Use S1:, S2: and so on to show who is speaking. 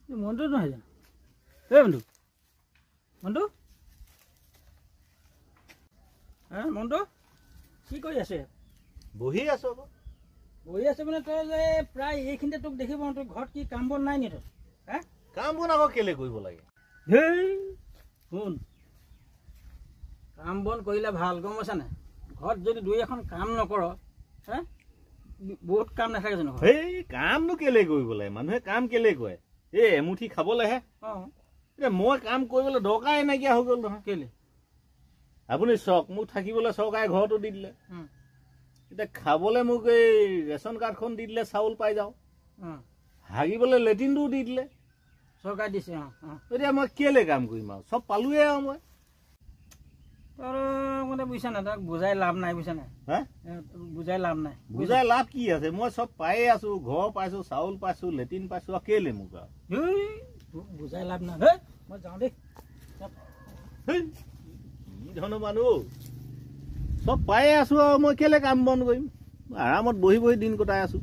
S1: মনটো নহয় জানো এই বন্ধু মনটো মনটো কি কৰি আছে
S2: বহি আছো
S1: বহি আছে মানে তই যে প্ৰায় এইখিনিতে তোক দেখিব তোৰ ঘৰত কি কাম বন নাই নি তোৰ
S2: কাম বন আকৌ কেলে কৰিব লাগে
S1: হেই শুন কাম বন কৰিলে ভাল গম পাইছা নাই ঘৰত যদি দুই এখন কাম নকৰ বহুত কাম নাথাকে জানো
S2: সেই কামনো কেলে কৰিব লাগে মানুহে কাম কেলে কৰে এই এমুঠি খাবলেহে এতিয়া মই কাম কৰিবলৈ দৰকাৰে নাইকিয়া হৈ গ'ল নহয়
S1: কেলে
S2: আপুনি চক মোক থাকিবলৈ চৰকাৰে ঘৰতো দি দিলে এতিয়া খাবলৈ মোক এই ৰেচন কাৰ্ডখন দি দিলে চাউল পাই যাওঁ হাগিবলৈ লেট্ৰিনটোও দি দিলে
S1: চৰকাৰে দিছে
S2: এতিয়া মই কেলে কাম কৰিম আৰু চব পালোৱে আৰু মই
S1: তোৰ মানে বুজিছা নাই তাক বুজাই লাভ নাই বুজিছা নাই বুজাই লাভ নাই
S2: বুজাই লাভ কি আছে মই চব পায়ে আছো ঘৰ পাইছো চাউল পাইছো লেট্ৰিন পাইছো আৰু কেলে মোক আৰু
S1: বুজাই লাভ নাই মই যাওঁ দেই
S2: কি ধৰণৰ মানুহ চব পায়ে আছো আৰু মই কেলে কাম বন কৰিম আৰামত বহি বহি দিন কটাই আছো